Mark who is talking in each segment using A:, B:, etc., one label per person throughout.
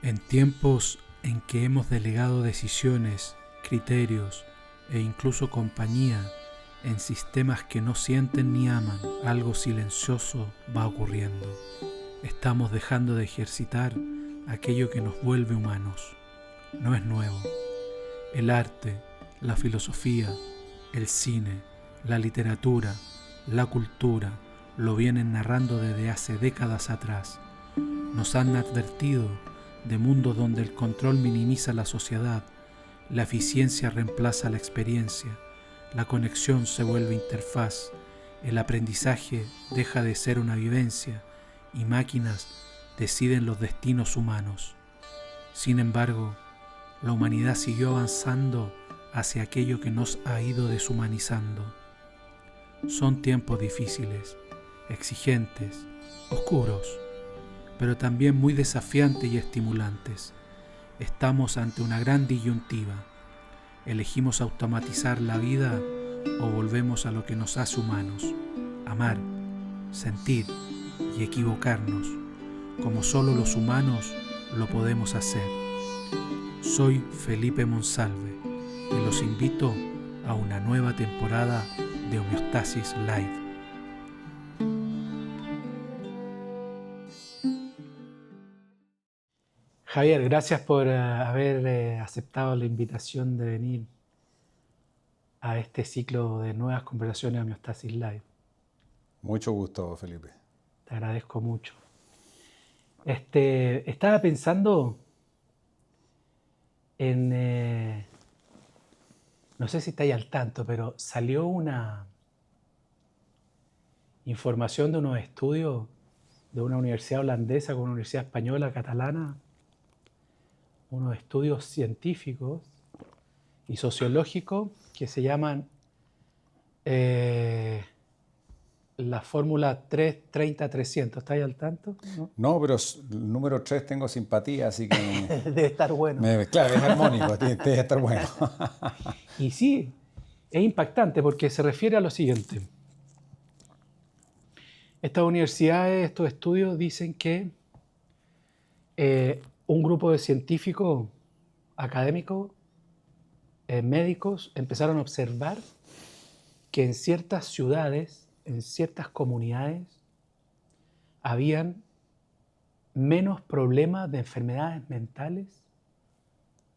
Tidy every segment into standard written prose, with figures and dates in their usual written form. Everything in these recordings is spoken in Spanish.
A: En tiempos en que hemos delegado decisiones, criterios e incluso compañía en sistemas que no sienten ni aman, algo silencioso va ocurriendo. Estamos dejando de ejercitar aquello que nos vuelve humanos. No es nuevo. El arte, la filosofía, el cine, la literatura, la cultura lo vienen narrando desde hace décadas atrás. Nos han advertido de mundos donde el control minimiza la sociedad, la eficiencia reemplaza la experiencia, la conexión se vuelve interfaz, el aprendizaje deja de ser una vivencia y máquinas deciden los destinos humanos. Sin embargo, la humanidad siguió avanzando hacia aquello que nos ha ido deshumanizando. Son tiempos difíciles, exigentes, oscuros, pero también muy desafiantes y estimulantes. Estamos ante una gran disyuntiva. ¿Elegimos automatizar la vida o volvemos a lo que nos hace humanos? Amar, sentir y equivocarnos, como solo los humanos lo podemos hacer. Soy Felipe Monsalve y los invito a una nueva temporada de Homeostasis Live. Javier, gracias por haber aceptado la invitación de venir a este ciclo de nuevas conversaciones de Homeostasis Live.
B: Mucho gusto, Felipe.
A: Te agradezco mucho. Estaba pensando en, no sé si estáis al tanto, pero salió una información de unos estudios de una universidad holandesa con una universidad española, catalana, unos estudios científicos y sociológicos que se llaman la fórmula 330-300. ¿Estáis al tanto? ¿No?
B: No, pero el número 3 tengo simpatía, así que...
A: Debe estar bueno.
B: Claro, es armónico, tiene que estar bueno.
A: Y sí, es impactante porque se refiere a lo siguiente. Estas universidades, estos estudios dicen que un grupo de científicos, académicos, médicos, empezaron a observar que en ciertas ciudades, en ciertas comunidades, habían menos problemas de enfermedades mentales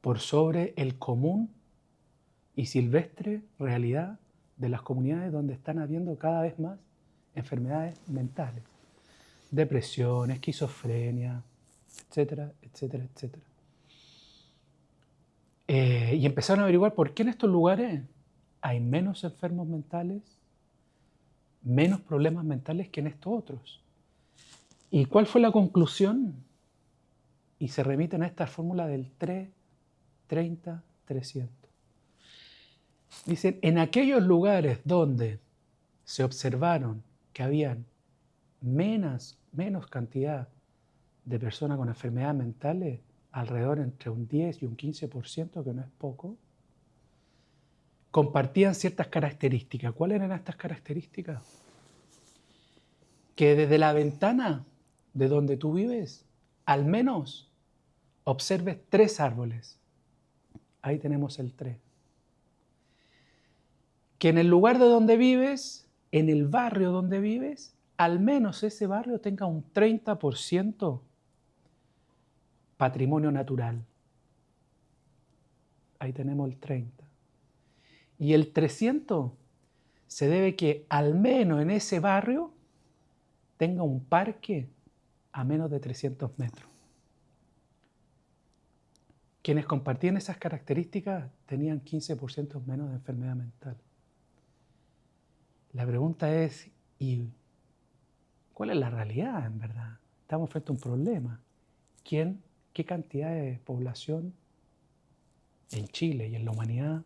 A: por sobre el común y silvestre realidad de las comunidades donde están habiendo cada vez más enfermedades mentales, depresión, esquizofrenia, etcétera, etcétera, etcétera. Y empezaron a averiguar por qué en estos lugares hay menos enfermos mentales, menos problemas mentales que en estos otros. ¿Y cuál fue la conclusión? Y se remiten a esta fórmula del 3-30-300. Dicen, en aquellos lugares donde se observaron que habían menos cantidad de personas con enfermedades mentales, alrededor entre un 10 y un 15%, que no es poco, compartían ciertas características. ¿Cuáles eran estas características? Que desde la ventana de donde tú vives, al menos observes 3 árboles. Ahí tenemos el 3. Que en el lugar de donde vives, en el barrio donde vives, al menos ese barrio tenga un 30% patrimonio natural. Ahí tenemos el 30. Y el 300 se debe que al menos en ese barrio tenga un parque a menos de 300 metros. Quienes compartían esas características tenían 15% menos de enfermedad mental. La pregunta es, ¿y cuál es la realidad en verdad? Estamos frente a un problema. ¿Qué cantidad de población en Chile y en la humanidad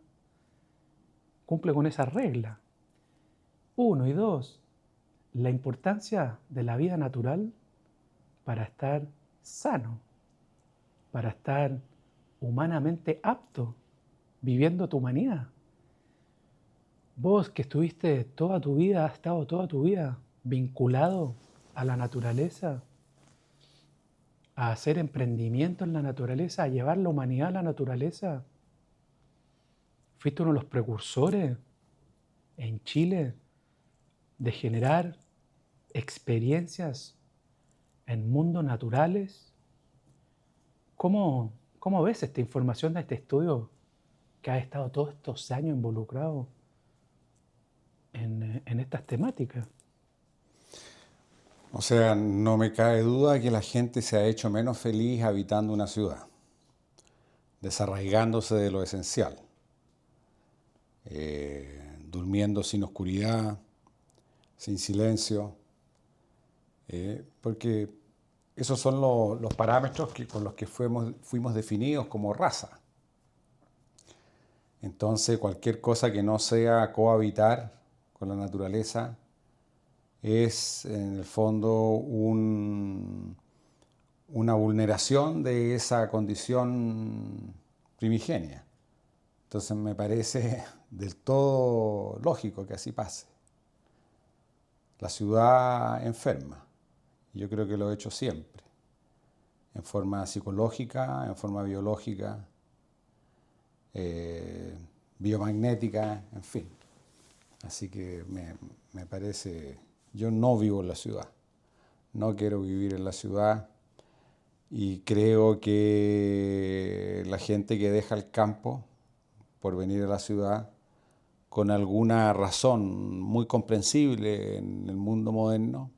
A: cumple con esa regla? 1 y 2, la importancia de la vida natural para estar sano, para estar humanamente apto, viviendo tu humanidad. Vos que estuviste toda tu vida, has estado toda tu vida vinculado a la naturaleza, a hacer emprendimiento en la naturaleza, a llevar la humanidad a la naturaleza. Fuiste uno de los precursores en Chile de generar experiencias en mundos naturales. ¿Cómo ves esta información de este estudio que ha estado todos estos años involucrado en estas temáticas?
B: O sea, no me cabe duda que la gente se ha hecho menos feliz habitando una ciudad, desarraigándose de lo esencial, durmiendo sin oscuridad, sin silencio, porque esos son los parámetros con los que fuimos definidos como raza. Entonces, cualquier cosa que no sea cohabitar con la naturaleza es, en el fondo, una vulneración de esa condición primigenia. Entonces, me parece del todo lógico que así pase. La ciudad enferma. Yo creo que lo he hecho siempre, en forma psicológica, en forma biológica, biomagnética, en fin. Así que me parece, yo no vivo en la ciudad, no quiero vivir en la ciudad y creo que la gente que deja el campo por venir a la ciudad, con alguna razón muy comprensible en el mundo moderno,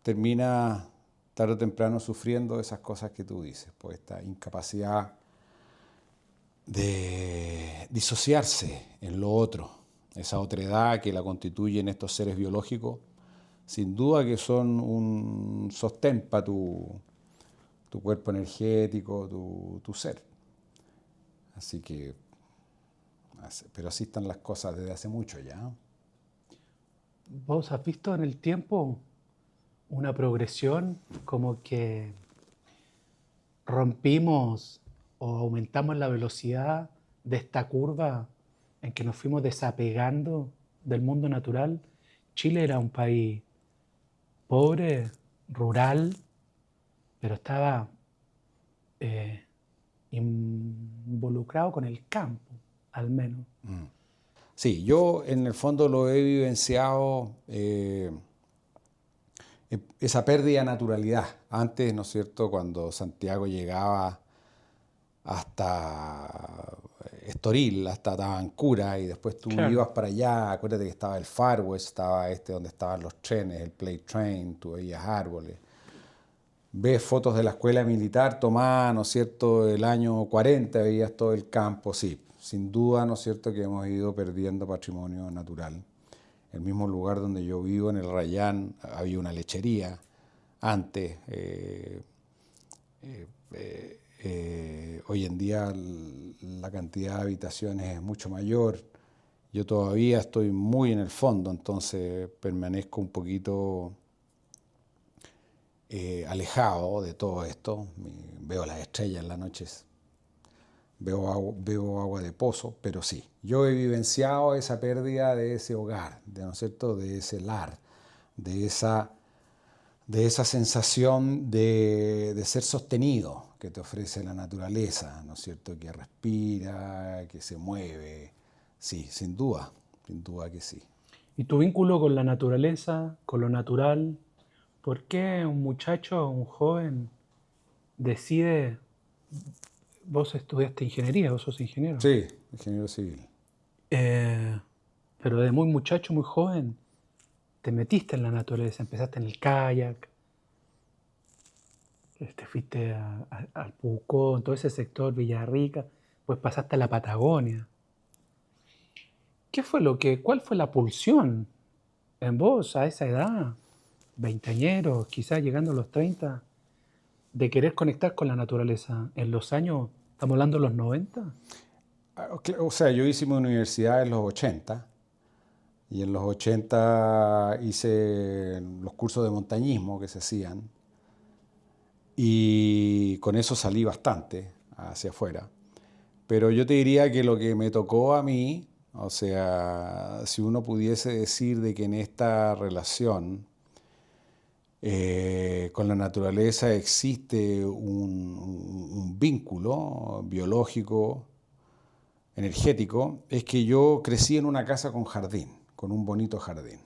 B: termina tarde o temprano sufriendo esas cosas que tú dices, pues esta incapacidad de disociarse en lo otro, esa otredad que la constituyen estos seres biológicos, sin duda que son un sostén para tu cuerpo energético, tu ser. Así que, pero así están las cosas desde hace mucho ya.
A: ¿Vos has visto en el tiempo una progresión como que rompimos o aumentamos la velocidad de esta curva en que nos fuimos desapegando del mundo natural? Chile era un país pobre, rural, pero estaba involucrado con el campo, al menos.
B: Sí, yo en el fondo lo he vivenciado, esa pérdida de naturalidad. Antes, ¿no es cierto?, cuando Santiago llegaba hasta Estoril, hasta Tabancura, y después tú ibas para allá, acuérdate que estaba el Far West, estaba donde estaban los trenes, el Plate Train, tú veías árboles. Ves fotos de la escuela militar tomada, ¿no es cierto?, el año 40, veías todo el campo, sí. Sin duda, ¿no es cierto?, que hemos ido perdiendo patrimonio natural. El mismo lugar donde yo vivo, en el Rayán, había una lechería antes. Hoy en día la cantidad de habitaciones es mucho mayor. Yo todavía estoy muy en el fondo, entonces permanezco un poquito alejado de todo esto. Veo las estrellas en las noches. Veo agua de pozo, pero sí, yo he vivenciado esa pérdida de ese hogar, ¿no es cierto?, de ese lar, de esa sensación de ser sostenido que te ofrece la naturaleza, ¿no es cierto?, que respira, que se mueve. Sí, sin duda que sí.
A: ¿Y tu vínculo con la naturaleza, con lo natural? ¿Por qué un muchacho, un joven, decide... Vos estudiaste ingeniería, vos sos ingeniero.
B: Sí, ingeniero civil.
A: Pero de muy muchacho, muy joven, te metiste en la naturaleza, empezaste en el kayak, te fuiste al Pucón, todo ese sector, Villarrica, pues pasaste a la Patagonia. ¿Cuál fue la pulsión en vos a esa edad, veinteañeros, quizás llegando a los 30, de querer conectar con la naturaleza en los años, estamos hablando de los 90?
B: O sea, yo hice mi universidad en los 80 y en los 80 hice los cursos de montañismo que se hacían y con eso salí bastante hacia afuera. Pero yo te diría que lo que me tocó a mí, o sea, si uno pudiese decir de que en esta relación Con la naturaleza existe un vínculo biológico, energético, es que yo crecí en una casa con jardín, con un bonito jardín.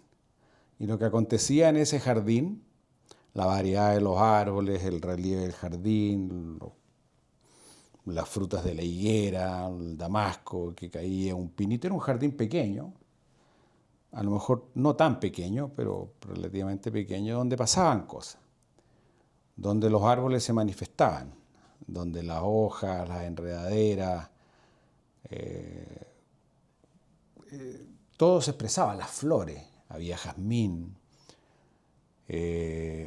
B: Y lo que acontecía en ese jardín, la variedad de los árboles, el relieve del jardín, las frutas de la higuera, el damasco que caía, un pinito, era un jardín pequeño, a lo mejor no tan pequeño, pero relativamente pequeño, donde pasaban cosas, donde los árboles se manifestaban, donde las hojas, las enredaderas, todo se expresaba, las flores, había jazmín,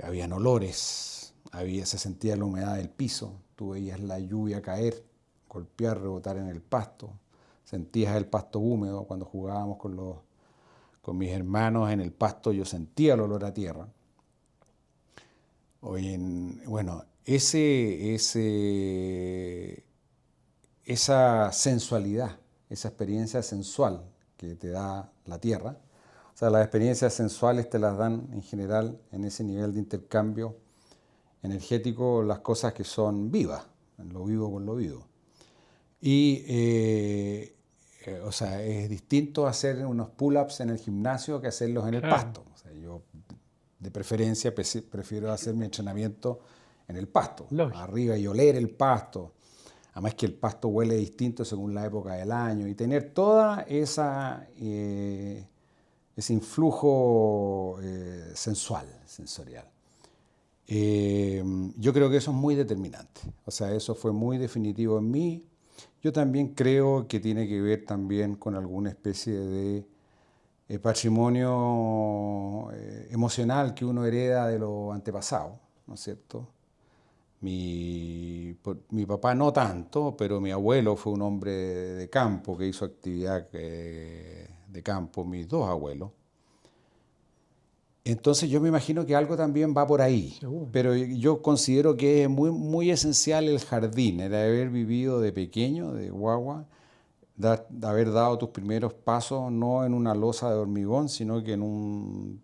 B: habían olores, se sentía la humedad del piso, tú veías la lluvia caer, golpear, rebotar en el pasto, sentías el pasto húmedo cuando jugábamos con mis hermanos en el pasto, yo sentía el olor a tierra. Bueno, esa sensualidad, esa experiencia sensual que te da la tierra, o sea, las experiencias sensuales te las dan en general en ese nivel de intercambio energético las cosas que son vivas, lo vivo con lo vivo. Y, o sea, es distinto hacer unos pull-ups en el gimnasio que hacerlos en el pasto. O sea, yo, de preferencia, prefiero hacer mi entrenamiento en el pasto, arriba y oler el pasto. Además que el pasto huele distinto según la época del año y tener toda ese influjo sensorial. Yo creo que eso es muy determinante. O sea, eso fue muy definitivo en mí. Yo también creo que tiene que ver también con alguna especie de patrimonio emocional que uno hereda de los antepasados, ¿no es cierto? Mi papá no tanto, pero mi abuelo fue un hombre de campo que hizo actividad de campo, mis dos abuelos. Entonces yo me imagino que algo también va por ahí.
A: Seguro.
B: Pero yo considero que es muy, muy esencial el jardín, el haber vivido de pequeño, de guagua, de haber dado tus primeros pasos no en una losa de hormigón, sino que en un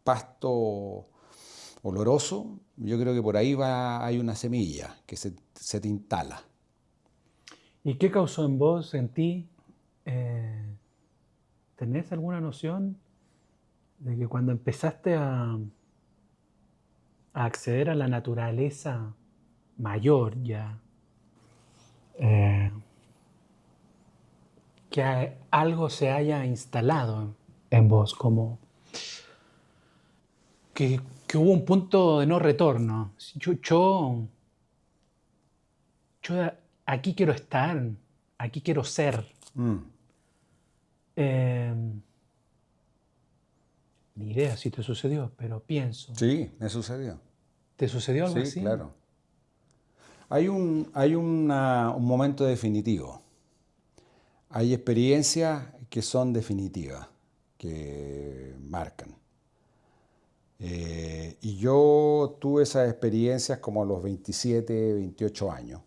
B: pasto oloroso. Yo creo que por ahí hay una semilla que se te instala.
A: ¿Y qué causó en vos, en ti? ¿Tenés alguna noción de que cuando empezaste a acceder a la naturaleza mayor ya, que algo se haya instalado en vos, como que hubo un punto de no retorno? Yo aquí quiero estar, aquí quiero ser. Ni idea si te sucedió, pero pienso.
B: Sí, me sucedió.
A: ¿Te sucedió algo así?
B: Sí, claro. Hay un momento definitivo. Hay experiencias que son definitivas, que marcan. Y yo tuve esas experiencias como a los 27, 28 años.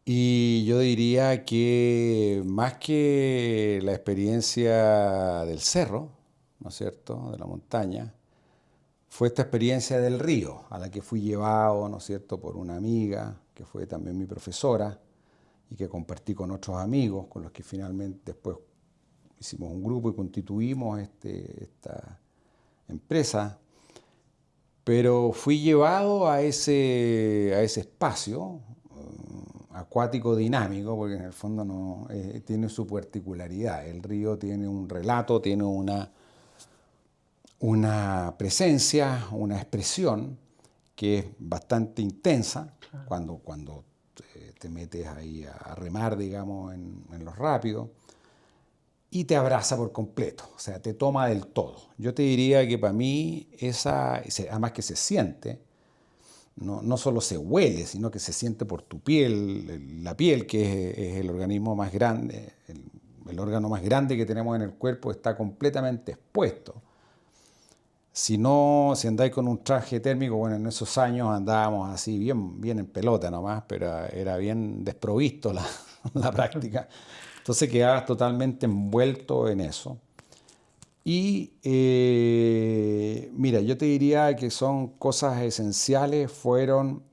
B: Y yo diría que más que la experiencia del cerro, ¿no es cierto?, de la montaña, fue esta experiencia del río, a la que fui llevado, ¿no es cierto?, por una amiga, que fue también mi profesora, y que compartí con otros amigos, con los que finalmente después hicimos un grupo y constituimos esta empresa. Pero fui llevado a ese espacio acuático dinámico, porque en el fondo no, tiene su particularidad. El río tiene un relato, tiene una presencia, una expresión que es bastante intensa. Claro. Cuando te metes ahí a remar, digamos, en los rápidos, y te abraza por completo, o sea, te toma del todo. Yo te diría que para mí, además que se siente, no solo se huele, sino que se siente por tu piel, la piel, que es el organismo más grande, el órgano más grande que tenemos en el cuerpo, está completamente expuesto. Si andáis con un traje térmico, bueno, en esos años andábamos así bien en pelota nomás, pero era bien desprovisto la práctica. Entonces quedabas totalmente envuelto en eso. Y mira, yo te diría que son cosas esenciales, fueron,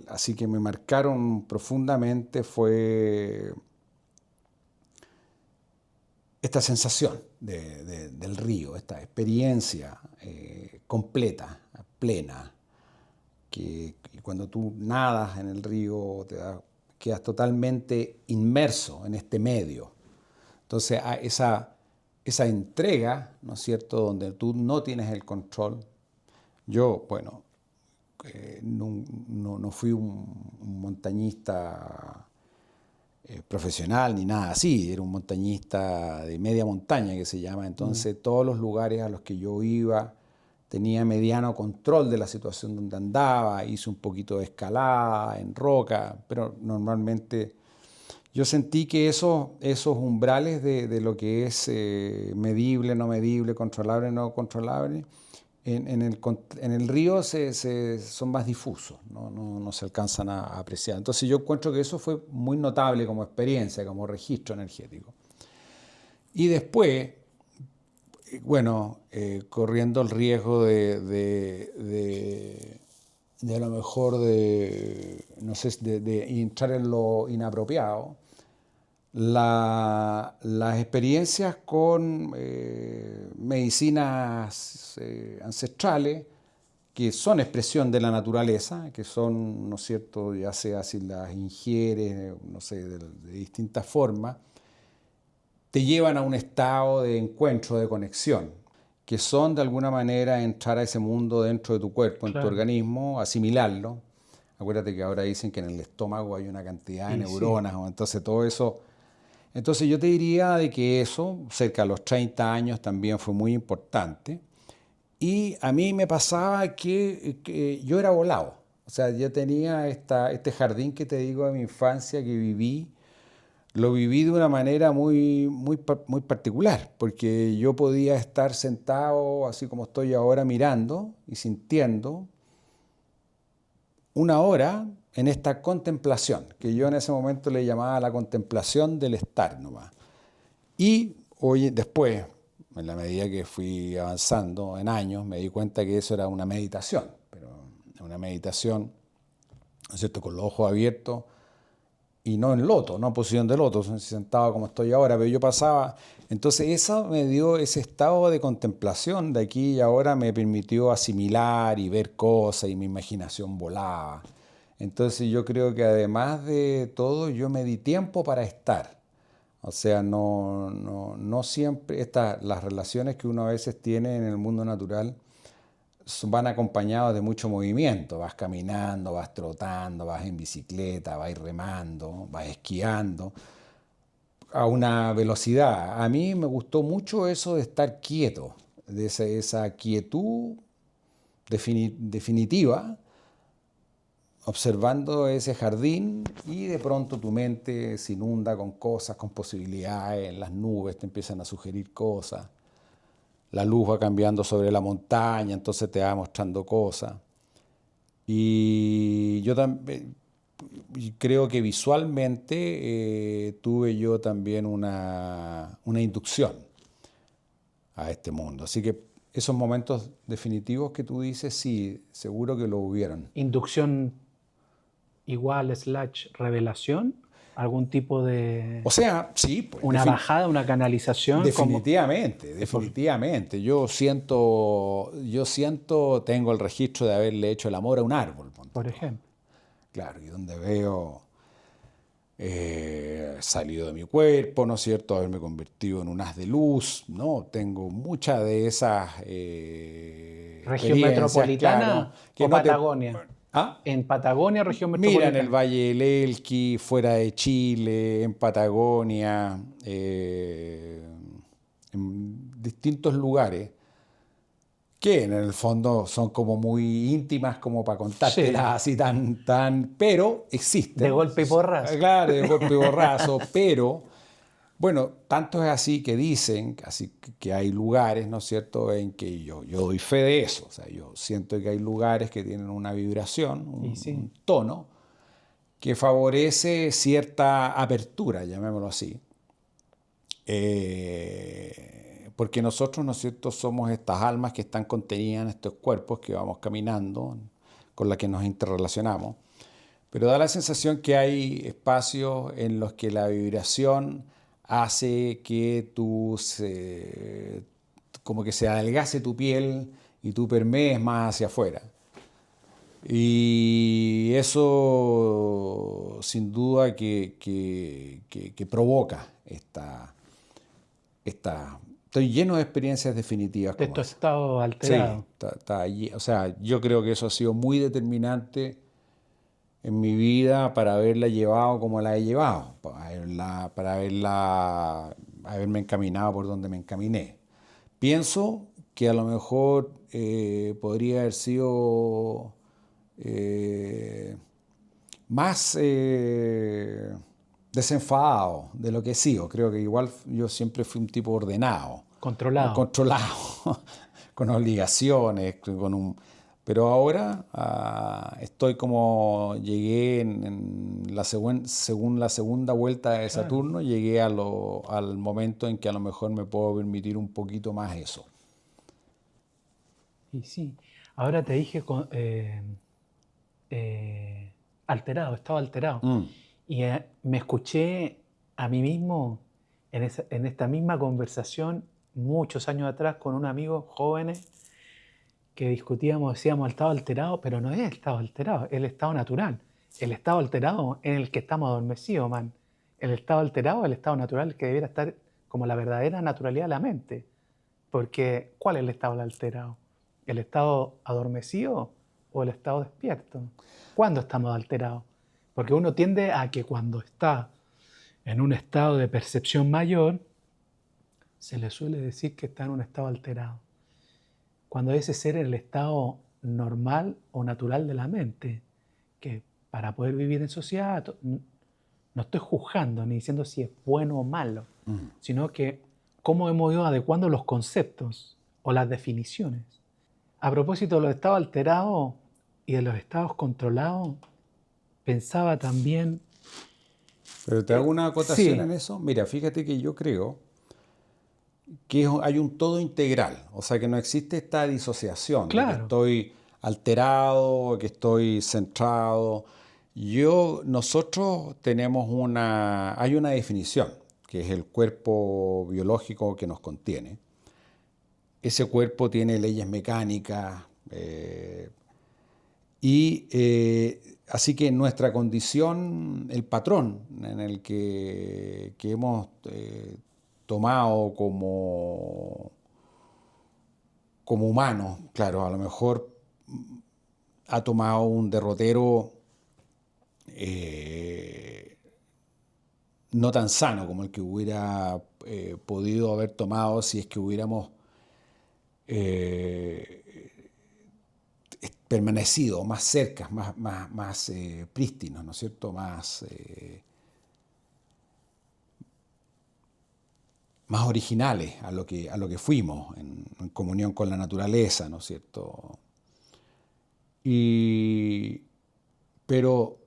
B: así que me marcaron profundamente, fue esta sensación del río, esta experiencia completa, plena, que cuando tú nadas en el río quedas totalmente inmerso en este medio. Entonces, esa entrega, ¿no es cierto?, donde tú no tienes el control. Yo, bueno, no fui un montañista profesional ni nada así, era un montañista de media montaña que se llama, entonces todos los lugares a los que yo iba tenía mediano control de la situación donde andaba, hice un poquito de escalada en roca, pero normalmente yo sentí que esos umbrales de lo que es medible, no medible, controlable, no controlable, en el río son más difusos, no se alcanzan a apreciar. Entonces yo encuentro que eso fue muy notable como experiencia, como registro energético. Y después, bueno, corriendo el riesgo de a lo mejor no sé, de entrar en lo inapropiado, las experiencias con medicinas ancestrales, que son expresión de la naturaleza, que son, ¿no es cierto?, ya sea si las ingieres, no sé, de distintas formas, te llevan a un estado de encuentro, de conexión, que son de alguna manera entrar a ese mundo dentro de tu cuerpo, en tu organismo, asimilarlo. Acuérdate que ahora dicen que en el estómago hay una cantidad de neuronas, sí. Entonces todo eso. Entonces yo te diría de que eso, cerca de los 30 años, también fue muy importante. Y a mí me pasaba que yo era volado. O sea, yo tenía este jardín que te digo de mi infancia que viví. Lo viví de una manera muy particular, porque yo podía estar sentado, así como estoy ahora, mirando y sintiendo una hora en esta contemplación, que yo en ese momento le llamaba la contemplación del estar nomás. Y hoy, después, en la medida que fui avanzando en años, me di cuenta que eso era una meditación, pero una meditación, ¿no es cierto?, con los ojos abiertos, y no en loto, no en posición de loto, sentado como estoy ahora, pero yo pasaba. Entonces eso me dio ese estado de contemplación de aquí y ahora, me permitió asimilar y ver cosas y mi imaginación volaba. Entonces yo creo que además de todo yo me di tiempo para estar. O sea, no siempre las relaciones que uno a veces tiene en el mundo natural van acompañados de mucho movimiento. Vas caminando, vas trotando, vas en bicicleta, vas remando, vas esquiando a una velocidad. A mí me gustó mucho eso de estar quieto, de esa quietud definitiva, observando ese jardín, y de pronto tu mente se inunda con cosas, con posibilidades, las nubes te empiezan a sugerir cosas. La luz va cambiando sobre la montaña, entonces te va mostrando cosas. Y yo también creo que visualmente tuve yo también una inducción a este mundo. Así que esos momentos definitivos que tú dices, sí, seguro que lo hubieron.
A: ¿Inducción igual / revelación? ¿Algún tipo de...?
B: O sea, sí. Pues,
A: ¿una bajada, una canalización?
B: Definitivamente. Yo siento, tengo el registro de haberle hecho el amor a un árbol.
A: Por ejemplo.
B: Claro, y donde veo salido de mi cuerpo, ¿no es cierto?, haberme convertido en un haz de luz, ¿no? Tengo muchas de esas
A: ¿región metropolitana, claro, o Patagonia?
B: ¿Ah?
A: ¿En Patagonia, región metropolitana?
B: Mira, en el Valle del Elqui, fuera de Chile, en Patagonia, en distintos lugares, que en el fondo son como muy íntimas como para contártelas, sí, así pero existen.
A: De golpe y porrazo.
B: Claro, de golpe y porrazo, pero... Bueno, tanto es así que dicen así que hay lugares, ¿no es cierto?, en que yo doy fe de eso. O sea, yo siento que hay lugares que tienen una vibración, un tono, que favorece cierta apertura, llamémoslo así. Porque nosotros, ¿no es cierto?, somos estas almas que están contenidas en estos cuerpos que vamos caminando, con las que nos interrelacionamos. Pero da la sensación que hay espacios en los que la vibración hace que como que se adelgace tu piel y tú permees más hacia afuera. Y eso sin duda que provoca Estoy lleno de experiencias definitivas
A: De
B: como
A: tu
B: esa.
A: estado
B: Sí,
A: alterado.
B: está allí. O sea, yo creo que eso ha sido muy determinante en mi vida para haberla llevado como la he llevado, haberme encaminado por donde me encaminé. Pienso que a lo mejor podría haber sido más desenfadado de lo que he sido. Creo que igual yo siempre fui un tipo ordenado,
A: Controlado.
B: controlado, con obligaciones, pero ahora estoy como llegué según la segunda vuelta de Saturno, llegué al momento en que a lo mejor me puedo permitir un poquito más eso.
A: Y sí, ahora te dije alterado, estaba alterado. Y me escuché a mí mismo en esta misma conversación muchos años atrás con un amigo jóvenes que discutíamos, decíamos estado alterado, pero no es el estado alterado, es el estado natural. El estado alterado en el que estamos adormecidos, man. El estado alterado es el estado natural que debiera estar como la verdadera naturalidad de la mente. Porque, ¿cuál es el estado alterado? ¿El estado adormecido o el estado despierto? ¿Cuándo estamos alterados? Porque uno tiende a que cuando está en un estado de percepción mayor, se le suele decir que está en un estado alterado. Cuando ese ser es el estado normal o natural de la mente, que para poder vivir en sociedad, no estoy juzgando ni diciendo si es bueno o malo, sino que cómo hemos ido adecuando los conceptos o las definiciones. A propósito de los estados alterados y de los estados controlados, pensaba también...
B: Pero te hago una acotación
A: sí,
B: en eso. Mira, fíjate que yo creo que hay un todo integral, o sea que no existe esta disociación de que
A: claro,
B: estoy alterado, que estoy centrado. Nosotros tenemos hay una definición, que es el cuerpo biológico que nos contiene. Ese cuerpo tiene leyes mecánicas así que nuestra condición, el patrón en el que hemos tomado como humanos, claro, a lo mejor ha tomado un derrotero no tan sano como el que hubiera podido haber tomado si es que hubiéramos permanecido más cerca, más prístinos, ¿no es cierto? Más originales a lo que fuimos, en comunión con la naturaleza, ¿no es cierto? Pero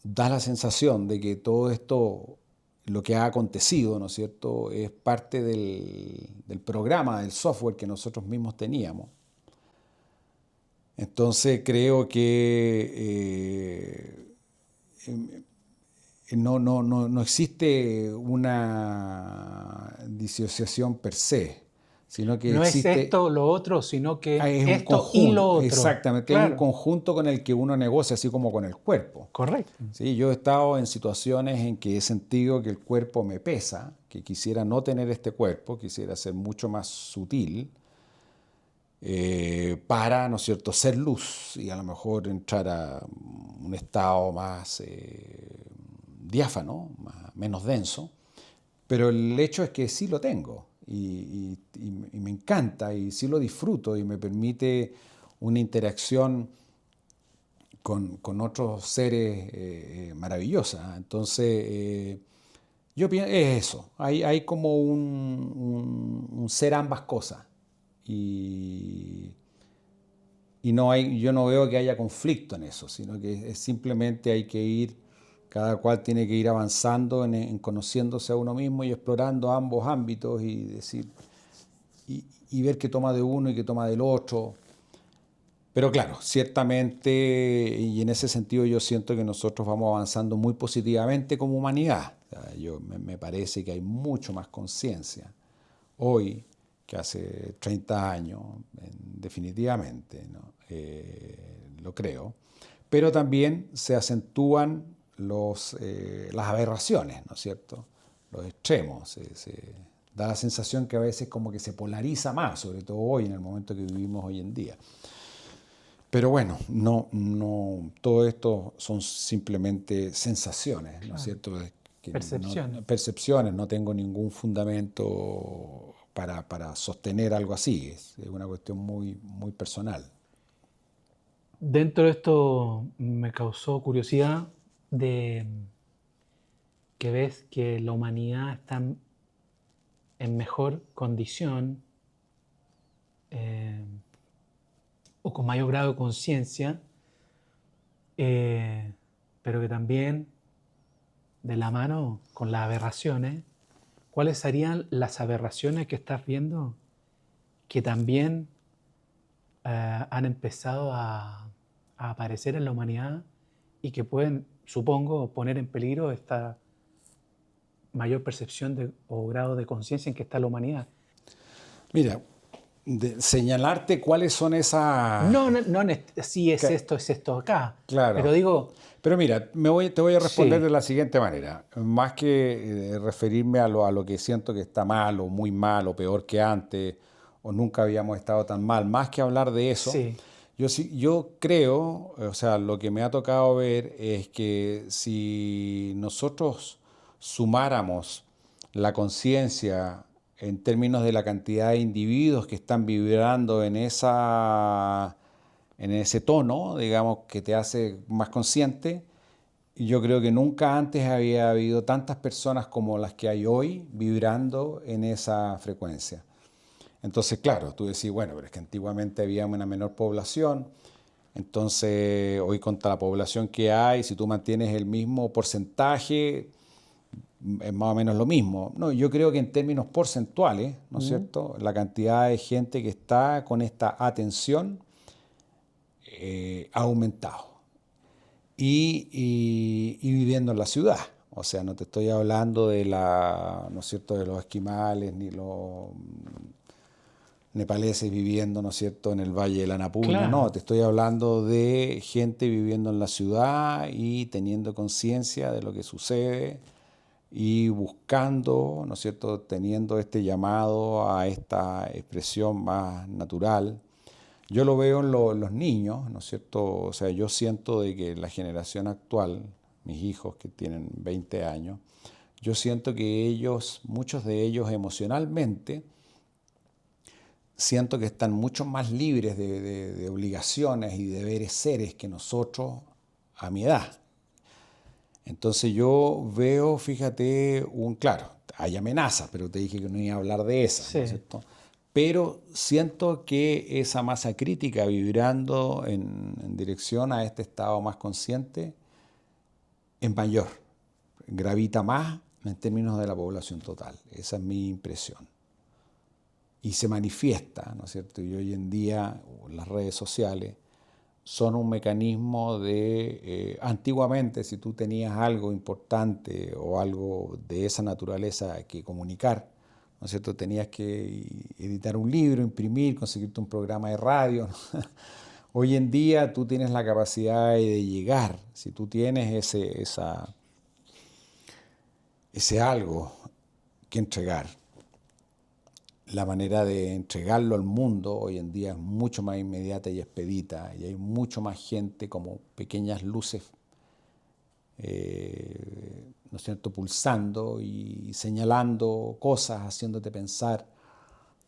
B: da la sensación de que todo esto, lo que ha acontecido, ¿no es cierto?, es parte del programa, del software que nosotros mismos teníamos. Entonces creo que no existe una disociación per se, sino que
A: no es
B: existe...
A: esto lo otro, sino que
B: Es un
A: esto y lo
B: conjunto,
A: otro.
B: exactamente,
A: Claro.
B: es un conjunto con el que uno negocia, así como con el cuerpo.
A: Correcto.
B: ¿Sí? Yo he estado en situaciones en que he sentido que el cuerpo me pesa, que quisiera no tener este cuerpo, quisiera ser mucho más sutil, para, ¿no es cierto?, ser luz y a lo mejor entrar a un estado más diáfano, menos denso, pero el hecho es que sí lo tengo y me encanta y sí lo disfruto y me permite una interacción con otros seres maravillosa. Entonces, yo pienso, es eso, hay como un ser ambas cosas y yo no veo que haya conflicto en eso, sino que simplemente hay que ir Cada cual tiene que ir avanzando en conociéndose a uno mismo y explorando ambos ámbitos y decir y ver qué toma de uno y qué toma del otro. Pero claro, ciertamente, y en ese sentido yo siento que nosotros vamos avanzando muy positivamente como humanidad. O sea, me parece que hay mucho más conciencia hoy que hace 30 años, definitivamente, ¿no? Lo creo. Pero también se acentúan las aberraciones, ¿no es cierto? Los extremos. Da la sensación que a veces como que se polariza más, sobre todo hoy, en el momento que vivimos hoy en día. Pero bueno, no, todo esto son simplemente sensaciones, ¿no es cierto?
A: Percepciones.
B: Percepciones, no tengo ningún fundamento para sostener algo así, es una cuestión muy, muy personal.
A: Dentro de esto me causó curiosidad de que ves que la humanidad está en mejor condición eh, o con mayor grado de conciencia, pero que también de la mano con las aberraciones. ¿Cuáles serían las aberraciones que estás viendo que también han empezado a aparecer en la humanidad y que pueden, supongo, poner en peligro esta mayor percepción o grado de conciencia en que está la humanidad?
B: Mira, señalarte cuáles son esas...
A: No, sí es esto acá.
B: Claro.
A: Pero digo...
B: Pero mira, te voy a responder
A: Sí.
B: de la siguiente manera. Más que referirme a lo que siento que está mal o muy mal o peor que antes o nunca habíamos estado tan mal, más que hablar de eso,
A: Sí.
B: yo creo, o sea, lo que me ha tocado ver es que si nosotros sumáramos la conciencia en términos de la cantidad de individuos que están vibrando en ese tono, digamos, que te hace más consciente, yo creo que nunca antes había habido tantas personas como las que hay hoy vibrando en esa frecuencia. Entonces, claro, tú decís, bueno, pero es que antiguamente había una menor población, entonces hoy contra la población que hay, si tú mantienes el mismo porcentaje, es más o menos lo mismo. No, yo creo que en términos porcentuales, ¿no es cierto?, la cantidad de gente que está con esta atención ha aumentado. Y viviendo en la ciudad. O sea, no te estoy hablando ¿no es cierto?, de los esquimales ni los nepaleses viviendo, ¿no es cierto?, en el Valle de la Napuina.
A: Claro.
B: No, te estoy hablando de gente viviendo en la ciudad y teniendo conciencia de lo que sucede y buscando, ¿no es cierto?, teniendo este llamado a esta expresión más natural. Yo lo veo en los niños, ¿no es cierto? O sea, yo siento de que la generación actual, mis hijos que tienen 20 años, yo siento que ellos, muchos de ellos emocionalmente, siento que están mucho más libres de obligaciones y deberes seres que nosotros a mi edad. Entonces yo veo, fíjate, claro, hay amenazas, pero te dije que no iba a hablar de esas,
A: Sí.
B: ¿no es cierto? Pero siento que esa masa crítica vibrando en dirección a este estado más consciente es mayor, gravita más en términos de la población total. Esa es mi impresión. Y se manifiesta, ¿no es cierto? Y hoy en día las redes sociales son un mecanismo antiguamente, si tú tenías algo importante o algo de esa naturaleza que comunicar, ¿no es cierto?, tenías que editar un libro, imprimir, conseguirte un programa de radio, ¿no? Hoy en día tú tienes la capacidad de llegar, si tú tienes ese algo que entregar. La manera de entregarlo al mundo hoy en día es mucho más inmediata y expedita, y hay mucho más gente como pequeñas luces, ¿no es cierto?, pulsando y señalando cosas, haciéndote pensar.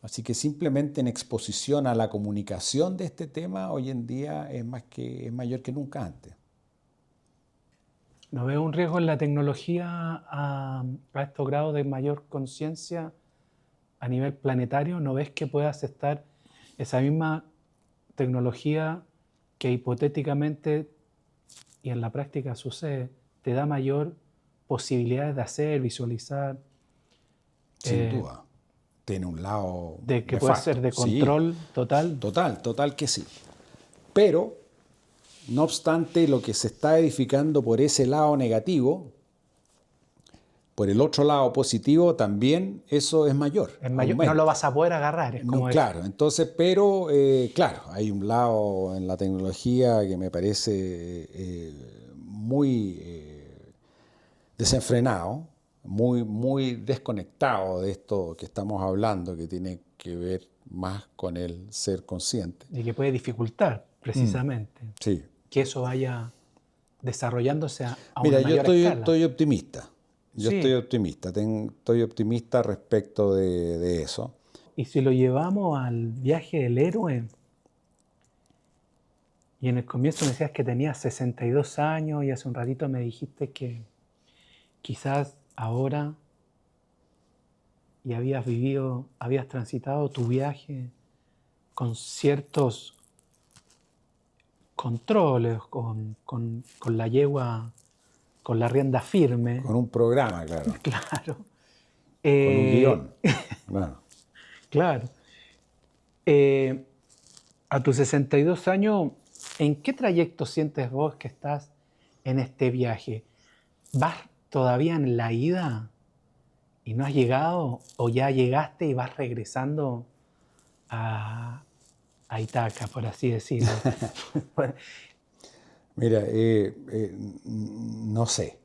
B: Así que simplemente en exposición a la comunicación de este tema hoy en día es mayor que nunca antes.
A: ¿No veo un riesgo en la tecnología a estos grados de mayor conciencia a nivel planetario? ¿No ves que puedas estar esa misma tecnología que hipotéticamente y en la práctica sucede, te da mayor posibilidades de hacer, visualizar.
B: Sin duda. Tiene un lado
A: De que
B: nefasto.
A: puede ser de control total.
B: Total que sí. Pero, no obstante, lo que se está edificando por ese lado negativo, por el otro lado positivo, también eso es mayor.
A: Es mayor, no lo vas a poder agarrar. Es como
B: no, claro, entonces, pero claro, hay un lado en la tecnología que me parece muy desenfrenado, muy desconectado de esto que estamos hablando, que tiene que ver más con el ser consciente.
A: Y que puede dificultar, precisamente,
B: Sí.
A: que eso vaya desarrollándose a
B: Mira,
A: una mayor escala.
B: estoy optimista.
A: Sí.
B: Estoy optimista respecto de eso.
A: Y si lo llevamos al viaje del héroe, y en el comienzo me decías que tenías 62 años y hace un ratito me dijiste que quizás ahora y habías transitado tu viaje con ciertos controles, con la yegua, con la rienda firme.
B: Con un programa, claro.
A: Claro.
B: Con un guión. Bueno.
A: Claro. A tus 62 años, ¿en qué trayecto sientes vos que estás en este viaje? ¿Vas todavía en la ida y no has llegado? ¿O ya llegaste y vas regresando a Ítaca, por así decirlo?
B: Mira, no sé.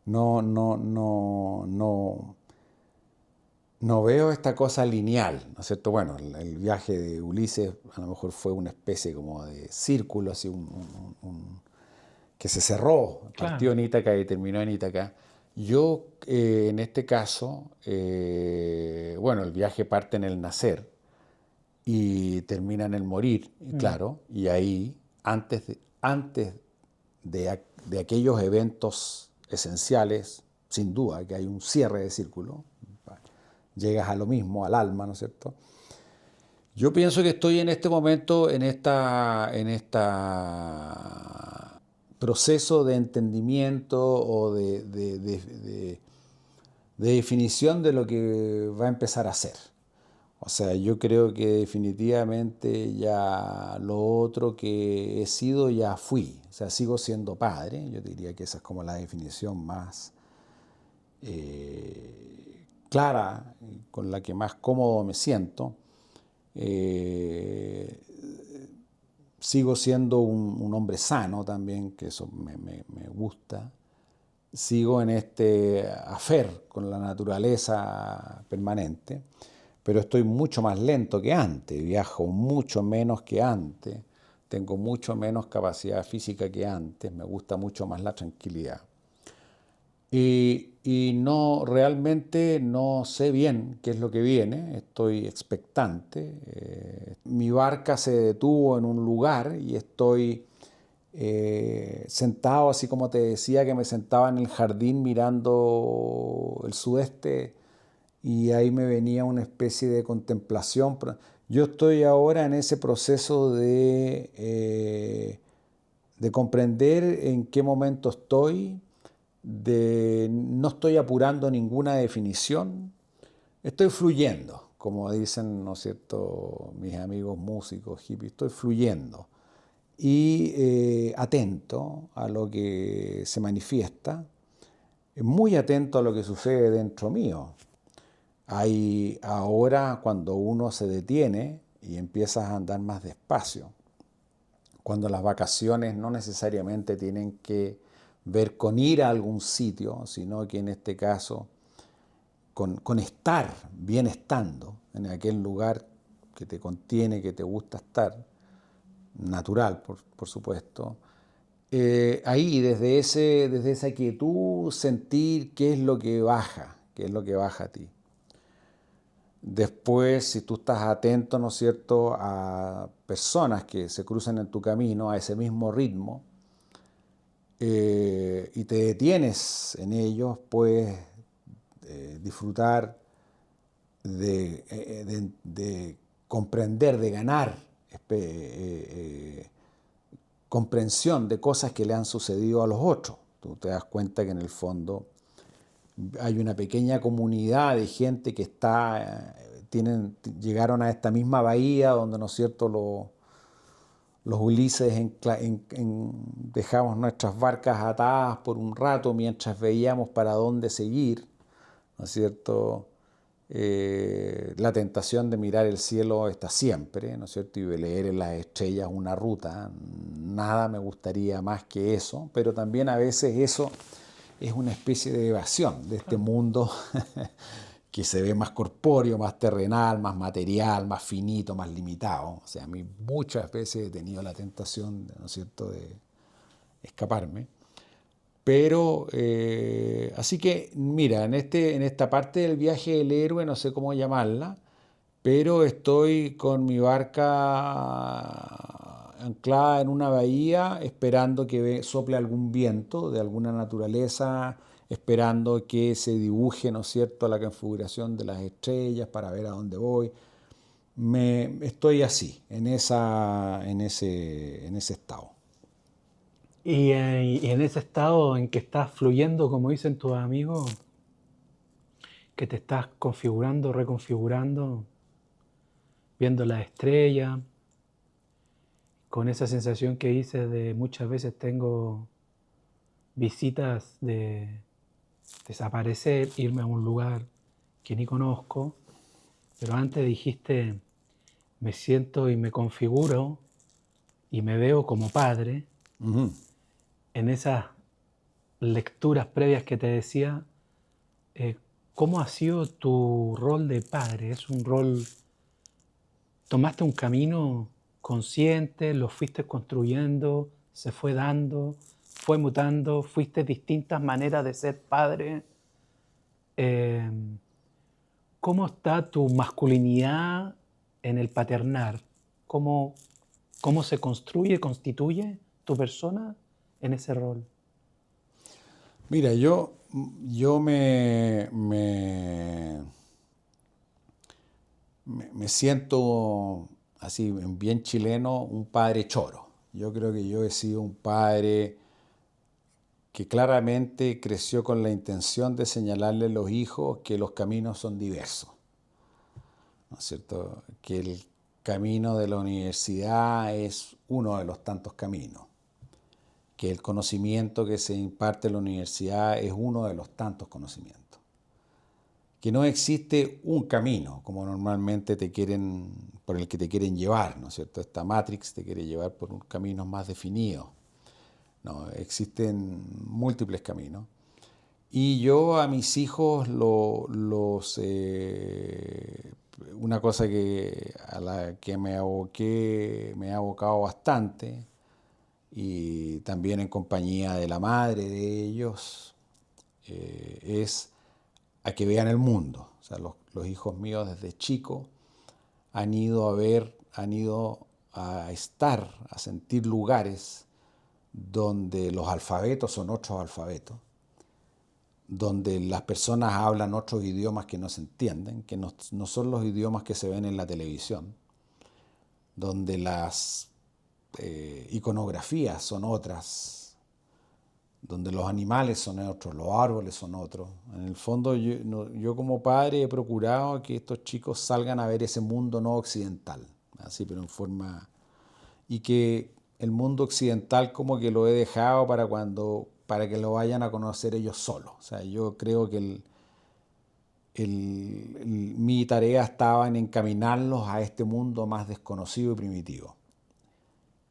B: No veo esta cosa lineal, ¿no es cierto? Bueno, el viaje de Ulises a lo mejor fue una especie como de círculo, así que se cerró, partió en Ítaca y terminó en Ítaca. Yo, en este caso, bueno, el viaje parte en el nacer y termina en el morir, claro, y ahí, antes de aquellos eventos esenciales, sin duda que hay un cierre de círculo, llegas a lo mismo, al alma, ¿no es cierto? Yo pienso que estoy en este momento, en esta proceso de entendimiento o de definición de lo que va a empezar a ser. O sea, yo creo que definitivamente ya lo otro que he sido ya fui. O sea, sigo siendo padre. Yo diría que esa es como la definición más clara, con la que más cómodo me siento. Sigo siendo un hombre sano también, que eso me gusta. Sigo en este afer con la naturaleza permanente, pero estoy mucho más lento que antes, viajo mucho menos que antes, tengo mucho menos capacidad física que antes, me gusta mucho más la tranquilidad. Y no, realmente no sé bien qué es lo que viene, estoy expectante. Mi barca se detuvo en un lugar y estoy sentado, así como te decía, que me sentaba en el jardín mirando el sudeste y ahí me venía una especie de contemplación. Yo estoy ahora en ese proceso de comprender en qué momento estoy, no estoy apurando ninguna definición, estoy fluyendo, como dicen, ¿no es cierto?, mis amigos músicos hippies, estoy fluyendo y atento a lo que se manifiesta, muy atento a lo que sucede dentro mío. Hay ahora cuando uno se detiene y empiezas a andar más despacio, cuando las vacaciones no necesariamente tienen que ver con ir a algún sitio, sino que en este caso con estar, bien estando en aquel lugar que te contiene, que te gusta estar, natural por supuesto, ahí desde esa quietud sentir qué es lo que baja a ti. Después, si tú estás atento, ¿no es cierto?, a personas que se cruzan en tu camino a ese mismo ritmo, y te detienes en ellos, puedes disfrutar de comprender, de ganar comprensión de cosas que le han sucedido a los otros. tú te das cuenta que en el fondo hay una pequeña comunidad de gente que llegaron a esta misma bahía donde, ¿no es cierto?, los Ulises dejamos nuestras barcas atadas por un rato mientras veíamos para dónde seguir, ¿no es cierto? La tentación de mirar el cielo está siempre, ¿no es cierto? Y de leer en las estrellas una ruta. Nada me gustaría más que eso, pero también a veces eso es una especie de evasión de este mundo que se ve más corpóreo, más terrenal, más material, más finito, más limitado. O sea, a mí muchas veces he tenido la tentación, ¿no es cierto?, de escaparme. Pero, así que, mira, en esta parte del viaje del héroe, no sé cómo llamarla, pero estoy con mi barca anclada en una bahía, esperando que sople algún viento de alguna naturaleza, esperando que se dibuje, ¿no es cierto?, la configuración de las estrellas para ver a dónde voy. Estoy así, en ese estado.
A: Y en ese estado en que estás fluyendo, como dicen tus amigos, que te estás configurando, reconfigurando, viendo las estrellas, con esa sensación que dices de muchas veces tengo visitas de desaparecer, irme a un lugar que ni conozco, pero antes dijiste, me siento y me configuro y me veo como padre.
B: Uh-huh.
A: En esas lecturas previas que te decía, ¿cómo ha sido tu rol de padre? ¿Es un rol, tomaste un camino consciente, lo fuiste construyendo, se fue dando, fue mutando, fuiste distintas maneras de ser padre? ¿Cómo está tu masculinidad en el paternar? ¿Cómo se construye, constituye tu persona en ese rol?
B: Mira, yo me siento así, bien chileno, un padre choro. Yo creo que yo he sido un padre que claramente creció con la intención de señalarle a los hijos que los caminos son diversos, ¿no es cierto? Que el camino de la universidad es uno de los tantos caminos, que el conocimiento que se imparte en la universidad es uno de los tantos conocimientos, que no existe un camino como normalmente por el que te quieren llevar, ¿no es cierto? Esta Matrix te quiere llevar por un camino más definido. No, existen múltiples caminos. Y yo a mis hijos una cosa a la que me he abocado bastante, y también en compañía de la madre de ellos, es a que vean el mundo. O sea, los hijos míos desde chicos han ido a estar, a sentir lugares donde los alfabetos son otros alfabetos, donde las personas hablan otros idiomas que no se entienden, que no son los idiomas que se ven en la televisión, donde las iconografías son otras, donde los animales son otros, los árboles son otros. En el fondo yo como padre he procurado que estos chicos salgan a ver ese mundo no occidental, así, pero en forma... Y que el mundo occidental como que lo he dejado para que lo vayan a conocer ellos solos. O sea, yo creo que mi tarea estaba en encaminarlos a este mundo más desconocido y primitivo.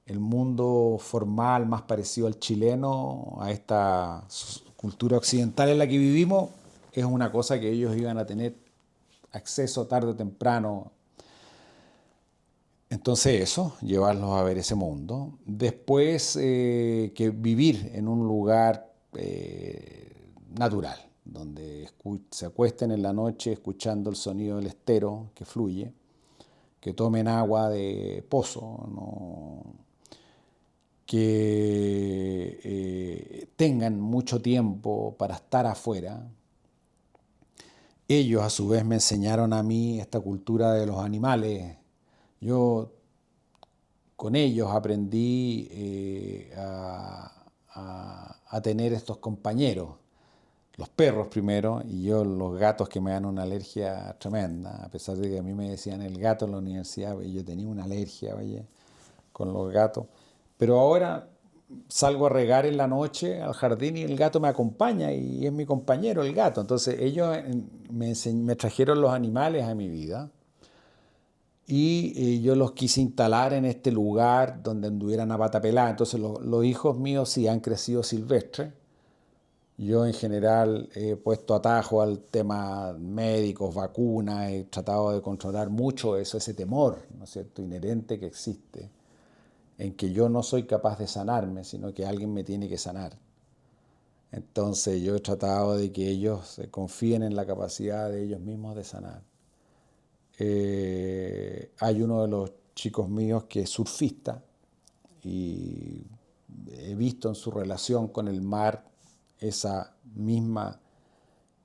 B: El mundo formal más parecido al chileno, a esta cultura occidental en la que vivimos, es una cosa que ellos iban a tener acceso tarde o temprano. Entonces eso, llevarlos a ver ese mundo. Después que vivir en un lugar natural, donde se acuesten en la noche escuchando el sonido del estero que fluye, que tomen agua de pozo, que tengan mucho tiempo para estar afuera. Ellos a su vez me enseñaron a mí esta cultura de los animales. Yo con ellos aprendí a a tener estos compañeros. Los perros primero, y yo los gatos, que me dan una alergia tremenda, a pesar de que a mí me decían el gato en la universidad, y yo tenía una alergia, oye, con los gatos. Pero ahora salgo a regar en la noche al jardín y el gato me acompaña y es mi compañero el gato. Entonces ellos me trajeron los animales a mi vida y yo los quise instalar en este lugar donde anduvieran a pata pelada. Entonces los hijos míos sí han crecido silvestres. Yo en general he puesto atajo al tema médicos, vacunas, he tratado de controlar mucho eso, ese temor, ¿no es cierto?, inherente que existe, en que yo no soy capaz de sanarme, sino que alguien me tiene que sanar. Entonces yo he tratado de que ellos confíen en la capacidad de ellos mismos de sanar. Hay uno de los chicos míos que es surfista y he visto en su relación con el mar esa misma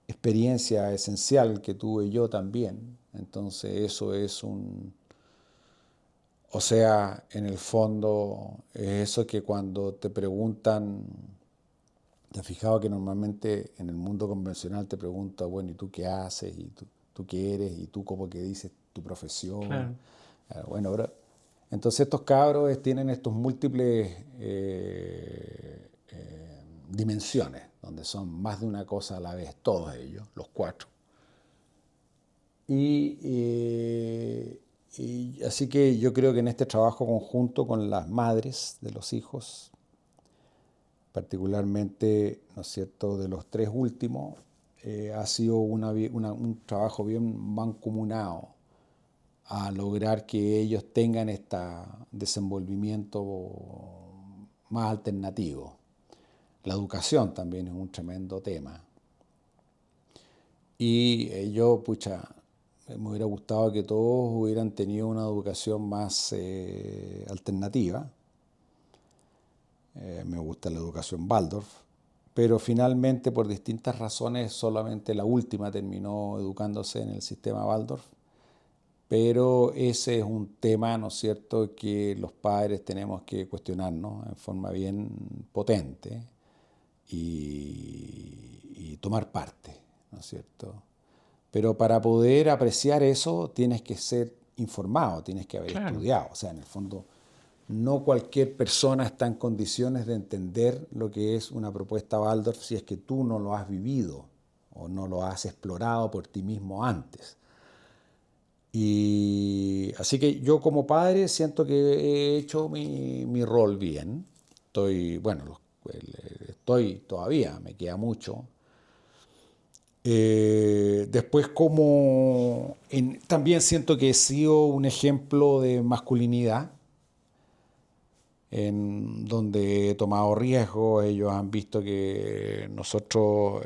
B: experiencia esencial que tuve yo también. Entonces eso es o sea, en el fondo es eso que cuando te preguntan, ¿te has fijado que normalmente en el mundo convencional te preguntan, bueno, ¿y tú qué haces? ¿Y tú qué eres? ¿Y tú cómo que dices tu profesión?
A: Claro.
B: Bueno, ahora, entonces estos cabros tienen estos múltiples dimensiones, donde son más de una cosa a la vez, todos ellos, los cuatro. Y así que yo creo que en este trabajo conjunto con las madres de los hijos, particularmente, ¿no es cierto?, de los tres últimos, ha sido un trabajo bien mancomunado a lograr que ellos tengan este desenvolvimiento más alternativo. La educación también es un tremendo tema. Y yo, me hubiera gustado que todos hubieran tenido una educación más alternativa. Me gusta la educación Waldorf, pero finalmente por distintas razones solamente la última terminó educándose en el sistema Waldorf. Pero ese es un tema, ¿no es cierto?, que los padres tenemos que cuestionarnos en forma bien potente y tomar parte, ¿no es cierto? Pero para poder apreciar eso tienes que ser informado, tienes que haber estudiado. O sea, en el fondo, no cualquier persona está en condiciones de entender lo que es una propuesta Waldorf si es que tú no lo has vivido o no lo has explorado por ti mismo antes. Y así que yo como padre siento que he hecho mi rol bien. Estoy todavía, me queda mucho. Después también siento que he sido un ejemplo de masculinidad, en donde he tomado riesgos. Ellos han visto que nosotros,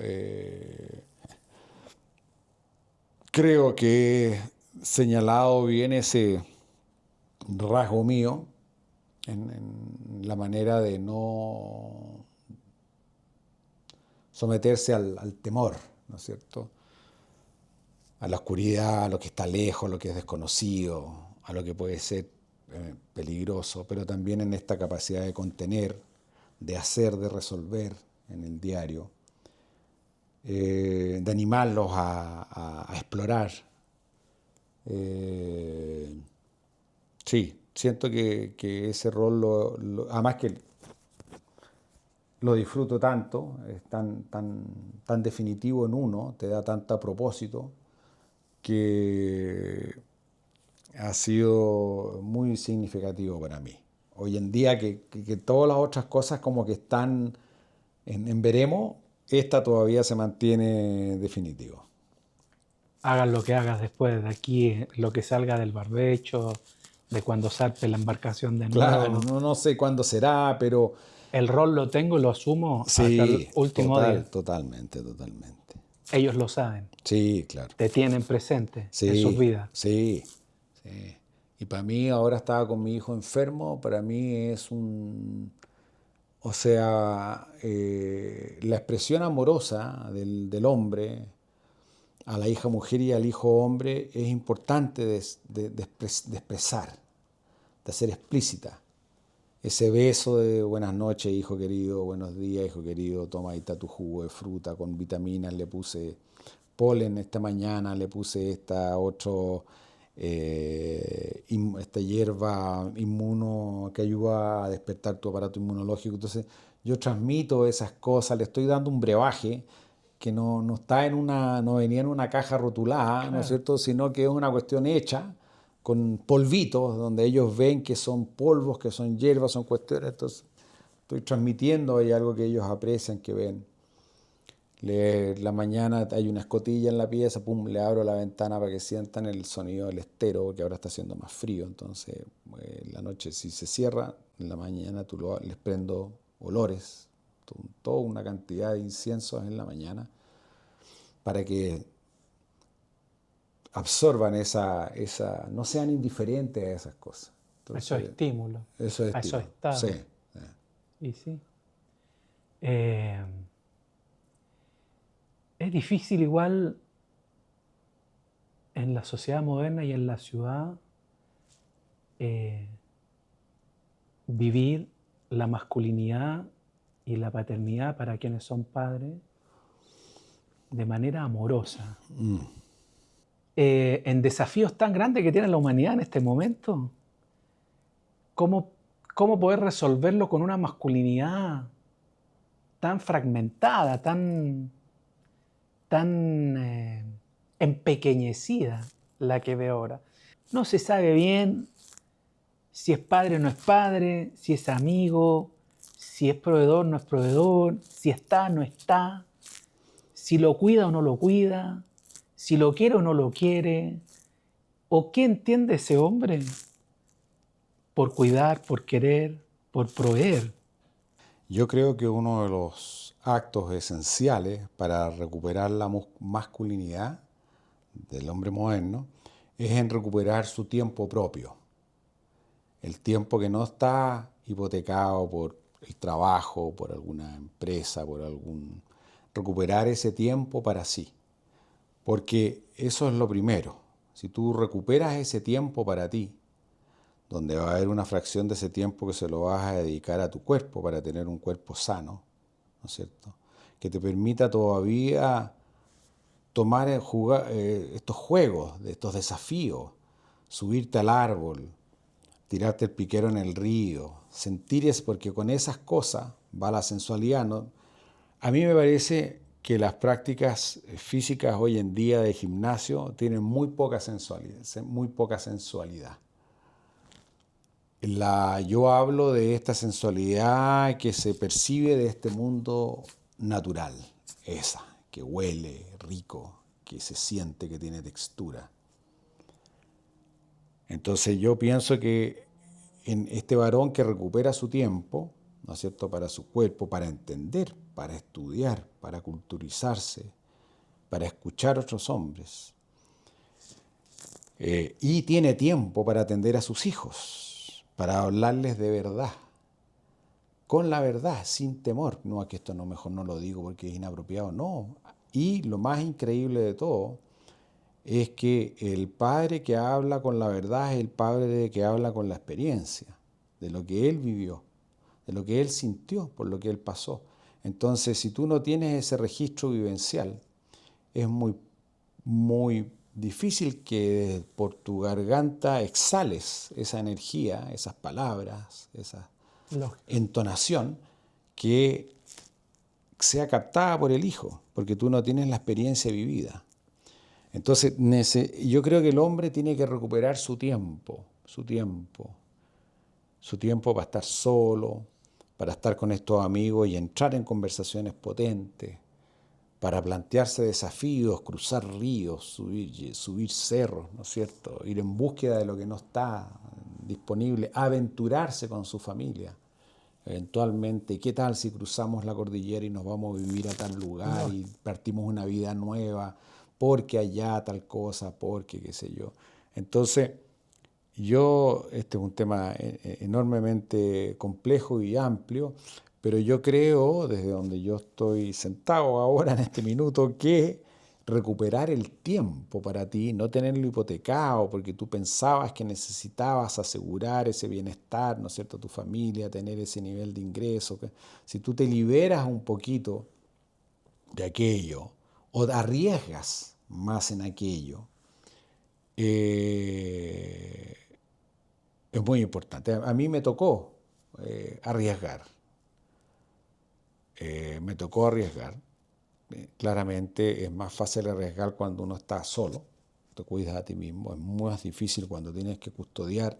B: creo que he señalado bien ese rasgo mío en la manera de no someterse al temor, ¿no es cierto?, a la oscuridad, a lo que está lejos, a lo que es desconocido, a lo que puede ser peligroso, pero también en esta capacidad de contener, de hacer, de resolver en el diario, de animarlos a explorar. Sí, siento que ese rol, además que lo disfruto tanto, es tan definitivo en uno, te da tanto propósito, que ha sido muy significativo para mí. Hoy en día que todas las otras cosas como que están en veremos, esta todavía se mantiene definitivo.
A: Hagas lo que hagas después de aquí, lo que salga del barbecho, de cuando salte la embarcación de
B: Claro,
A: nuevo.
B: no sé cuándo será, pero
A: El rol lo tengo, lo asumo hasta el
B: sí,
A: último día.
B: totalmente.
A: Ellos lo saben,
B: Sí, claro.
A: te tienen presente en sus
B: Sí,
A: vidas.
B: sí. Y para mí, ahora estaba con mi hijo enfermo, para mí es o sea, la expresión amorosa del hombre a la hija mujer y al hijo hombre es importante de expresar, de hacer explícita. ese beso de buenas noches, hijo querido, buenos días, hijo querido, toma ahí está tu jugo de fruta con vitaminas, le puse polen esta mañana, le puse esta hierba inmuno que ayuda a despertar tu aparato inmunológico. Entonces yo transmito esas cosas, le estoy dando un brebaje que no está no venía en una caja rotulada, claro, ¿no es cierto?, sino que es una cuestión hecha con polvitos, donde ellos ven que son polvos, que son hierbas, son cuestiones. Entonces estoy transmitiendo ahí algo que ellos aprecian, que ven. La mañana hay una escotilla en la pieza, pum, le abro la ventana para que sientan el sonido del estero, que ahora está haciendo más frío. Entonces, la noche si se cierra, en la mañana les prendo olores, toda una cantidad de inciensos en la mañana, para que absorban no sean indiferentes a esas cosas.
A: Entonces, eso es estímulo.
B: Eso es estímulo.
A: Eso está.
B: Sí.
A: Y sí. Es difícil igual en la sociedad moderna y en la ciudad vivir la masculinidad y la paternidad para quienes son padres de manera amorosa. En desafíos tan grandes que tiene la humanidad en este momento, ¿cómo poder resolverlo con una masculinidad tan fragmentada, tan empequeñecida, la que veo ahora? No se sabe bien si es padre o no es padre, si es amigo, si es proveedor o no es proveedor, si está o no está, si lo cuida o no lo cuida, si lo quiere o no lo quiere, o qué entiende ese hombre por cuidar, por querer, por proveer.
B: Yo creo que uno de los actos esenciales para recuperar la masculinidad del hombre moderno es en recuperar su tiempo propio. El tiempo que no está hipotecado por el trabajo, por alguna empresa, recuperar ese tiempo para sí. Porque eso es lo primero. Si tú recuperas ese tiempo para ti, donde va a haber una fracción de ese tiempo que se lo vas a dedicar a tu cuerpo para tener un cuerpo sano, ¿no es cierto?, que te permita todavía jugar estos juegos, estos desafíos, subirte al árbol, tirarte el piquero en el río, sentir eso, porque con esas cosas va la sensualidad, ¿no? A mí me parece que las prácticas físicas hoy en día de gimnasio tienen muy poca sensualidad. Yo hablo de esta sensualidad que se percibe de este mundo natural, esa, que huele rico, que se siente, que tiene textura. Entonces yo pienso que en este varón que recupera su tiempo, ¿no es cierto?, para su cuerpo, para entender, para estudiar, para culturizarse, para escuchar a otros hombres, y tiene tiempo para atender a sus hijos, para hablarles de verdad, con la verdad, sin temor. No, aquí esto mejor no lo digo porque es inapropiado, no. Y lo más increíble de todo es que el padre que habla con la verdad es el padre que habla con la experiencia, de lo que él vivió, de lo que él sintió, por lo que él pasó. Entonces, si tú no tienes ese registro vivencial, es muy, muy difícil que por tu garganta exhales esa energía, esas palabras, esa entonación que sea captada por el hijo, porque tú no tienes la experiencia vivida. Entonces, yo creo que el hombre tiene que recuperar su tiempo para estar solo, para estar con estos amigos y entrar en conversaciones potentes, para plantearse desafíos, cruzar ríos, subir cerros, ¿no es cierto?, ir en búsqueda de lo que no está disponible, aventurarse con su familia. Eventualmente, ¿qué tal si cruzamos la cordillera y nos vamos a vivir a tal lugar y partimos una vida nueva? Porque allá tal cosa, porque qué sé yo. Entonces, este es un tema enormemente complejo y amplio, pero yo creo, desde donde yo estoy sentado ahora en este minuto, que recuperar el tiempo para ti, no tenerlo hipotecado porque tú pensabas que necesitabas asegurar ese bienestar, ¿no es cierto?, tu familia, tener ese nivel de ingreso. Si tú te liberas un poquito de aquello o arriesgas más en aquello, es muy importante. A mí me tocó arriesgar. Me tocó arriesgar. Claramente es más fácil arriesgar cuando uno está solo, te cuidas a ti mismo. Es más difícil cuando tienes que custodiar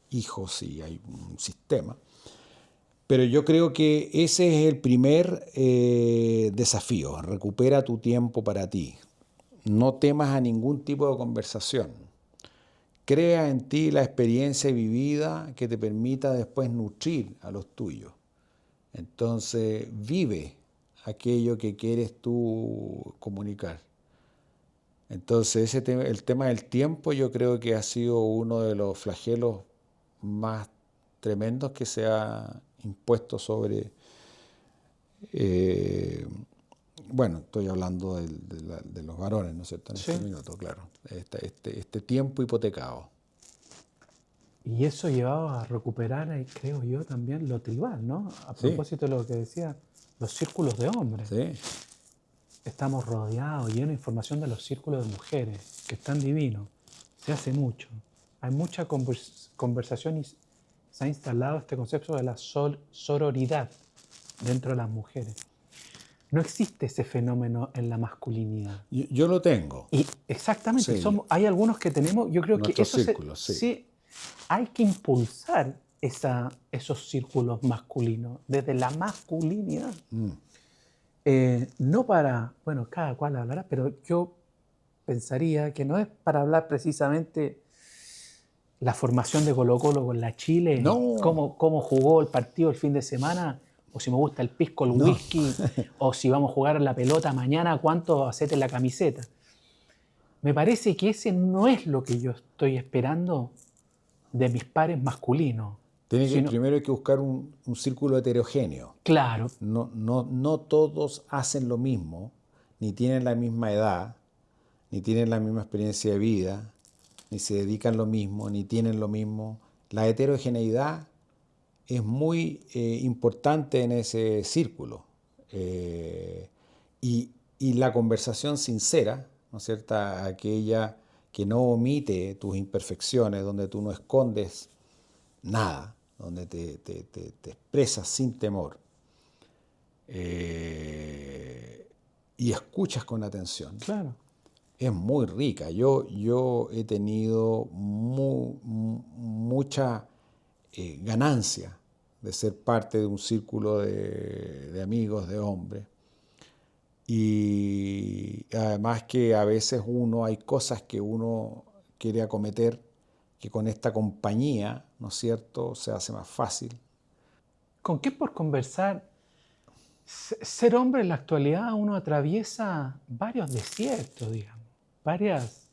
B: hijos y hay un sistema. Pero yo creo que ese es el primer desafío. Recupera tu tiempo para ti. No temas a ningún tipo de conversación. Crea en ti la experiencia vivida que te permita después nutrir a los tuyos. Entonces, vive aquello que quieres tú comunicar. Entonces, el tema del tiempo yo creo que ha sido uno de los flagelos más tremendos que se ha impuesto sobre... bueno, estoy hablando de los varones, ¿no es cierto? En este minuto, claro. Este tiempo hipotecado.
A: Y eso llevaba a recuperar, creo yo, también lo tribal, ¿no? A propósito de lo que decía, los círculos de hombres.
B: Sí.
A: Estamos rodeados, llenos de información de los círculos de mujeres, que están divinos. Se hace mucho. Hay mucha conversación y se ha instalado este concepto de la sororidad dentro de las mujeres. No existe ese fenómeno en la masculinidad.
B: Yo lo tengo.
A: Y exactamente, hay algunos que tenemos, yo creo que eso
B: círculos,
A: sí, hay que impulsar esos círculos masculinos, desde la masculinidad. No para, bueno, cada cual hablará, pero yo pensaría que no es para hablar precisamente la formación de Colo-Colo con la Chile, cómo jugó el partido el fin de semana, o si me gusta el pisco, el whisky, o si vamos a jugar a la pelota mañana, cuánto hacete en la camiseta. Me parece que ese no es lo que yo estoy esperando de mis pares masculinos.
B: Primero hay que buscar un círculo heterogéneo.
A: Claro.
B: No todos hacen lo mismo, ni tienen la misma edad, ni tienen la misma experiencia de vida, ni se dedican lo mismo, ni tienen lo mismo. La heterogeneidad es muy importante en ese círculo. Y la conversación sincera, ¿no es cierto?, aquella que no omite tus imperfecciones, donde tú no escondes nada, donde te expresas sin temor y escuchas con atención.
A: Claro.
B: Es muy rica. Yo he tenido mucha ganancia de ser parte de un círculo de amigos, de hombres. Y además que a veces hay cosas que uno quiere acometer que con esta compañía, ¿no es cierto?, se hace más fácil.
A: ¿Con qué por conversar? Ser hombre en la actualidad uno atraviesa varios desiertos, digamos, varias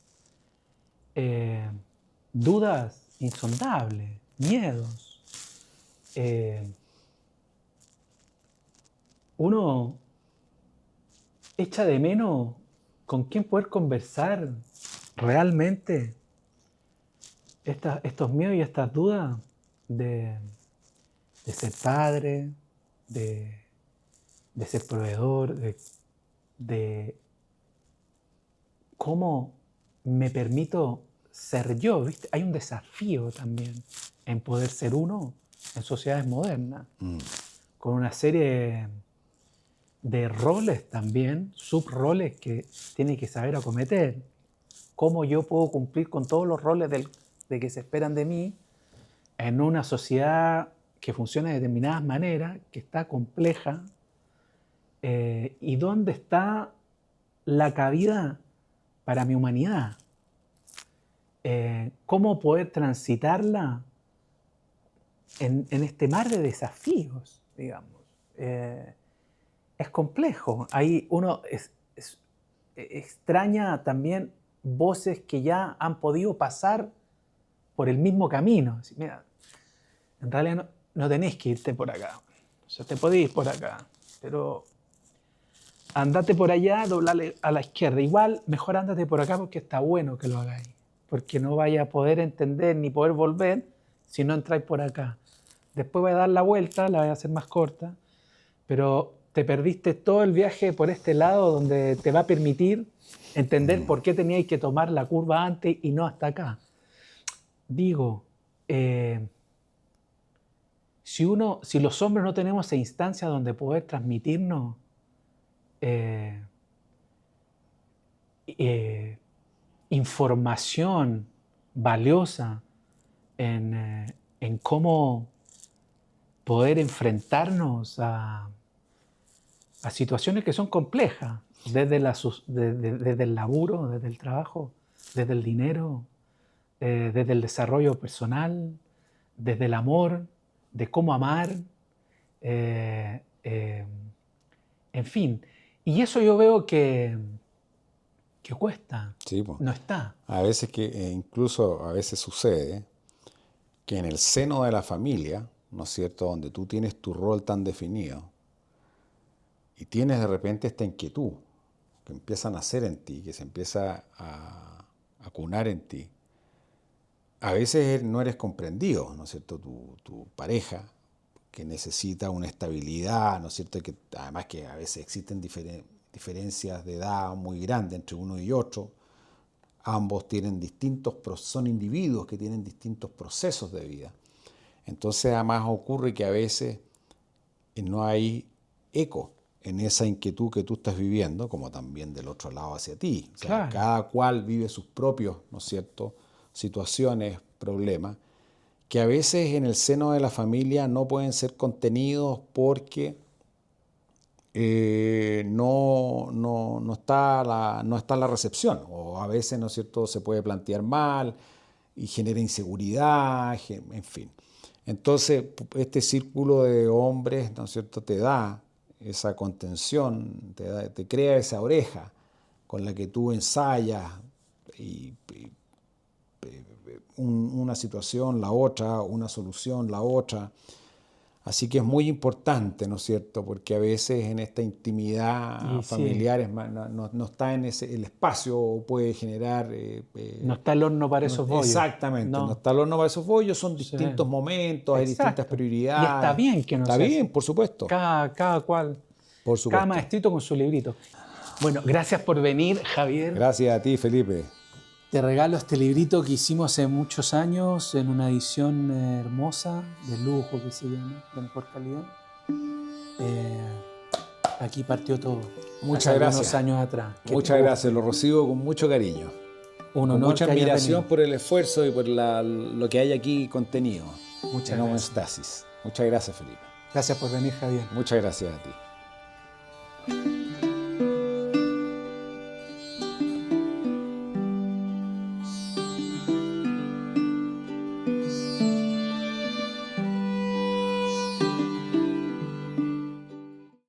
A: dudas insondables, miedos. Uno echa de menos con quién poder conversar realmente estos miedos y estas dudas de ser padre, de ser proveedor, de cómo me permito ser yo, ¿viste? Hay un desafío también en poder ser uno en sociedades modernas, con una serie de roles también, subroles que tiene que saber acometer. Cómo yo puedo cumplir con todos los roles de que se esperan de mí en una sociedad que funciona de determinadas maneras, que está compleja, y dónde está la cabida para mi humanidad. Cómo poder transitarla en este mar de desafíos, digamos. Es complejo. Ahí uno extraña también voces que ya han podido pasar por el mismo camino. Así, mira, en realidad no tenés que irte por acá. O sea, te podés ir por acá, pero Andate por allá, doblale a la izquierda. Igual, mejor ándate por acá porque está bueno que lo hagáis. Porque no vaya a poder entender ni poder volver si no entráis por acá. Después vais a dar la vuelta, la vais a hacer más corta, pero te perdiste todo el viaje por este lado donde te va a permitir entender por qué teníais que tomar la curva antes y no hasta acá. Digo, si los hombres no tenemos esa instancia donde poder transmitirnos información valiosa en cómo poder enfrentarnos a situaciones que son complejas, desde el laburo, desde el trabajo, desde el dinero, desde el desarrollo personal, desde el amor, de cómo amar, en fin. Y eso yo veo que cuesta,
B: Sí, pues.
A: no está.
B: A veces incluso a veces sucede que en el seno de la familia, ¿no es cierto?, donde tú tienes tu rol tan definido y tienes de repente esta inquietud que empieza a nacer en ti, que se empieza a cunar en ti, a veces no eres comprendido, ¿no es cierto?, tu pareja, que necesita una estabilidad, ¿no es cierto?, que además que a veces existen diferencias de edad muy grandes entre uno y otro. Ambos son individuos que tienen distintos procesos de vida. Entonces además ocurre que a veces no hay eco en esa inquietud que tú estás viviendo, como también del otro lado hacia ti. O sea,
A: Claro.
B: Cada cual vive sus propios, ¿no es cierto?, situaciones, problemas, que a veces en el seno de la familia no pueden ser contenidos porque no está la recepción, o a veces, ¿no es cierto?, se puede plantear mal y genera inseguridad, en fin. Entonces, este círculo de hombres, ¿no es cierto?, te da esa contención, te crea esa oreja con la que tú ensayas una situación, la otra, una solución, la otra. Así que es muy importante, ¿no es cierto?, porque a veces en esta intimidad familiar no está en el espacio, puede generar...
A: no está el horno para esos bollos.
B: Exactamente, no está el horno para esos bollos, son distintos momentos, hay distintas prioridades.
A: Y está bien que no sea
B: Está bien,
A: así.
B: por supuesto.
A: Cada cual,
B: Por supuesto.
A: cada maestrito con su librito. Bueno, gracias por venir, Javier.
B: Gracias a ti, Felipe.
A: Te regalo este librito que hicimos hace muchos años en una edición hermosa, de lujo que se llama, de mejor calidad. Aquí partió todo.
B: Muchas gracias.
A: Unos años atrás.
B: Muchas gracias, lo recibo con mucho cariño.
A: Con
B: mucha admiración por el esfuerzo y por lo que hay aquí contenido.
A: Muchas gracias.
B: Homeostasis. Muchas gracias, Felipe.
A: Gracias por venir, Javier.
B: Muchas gracias a ti.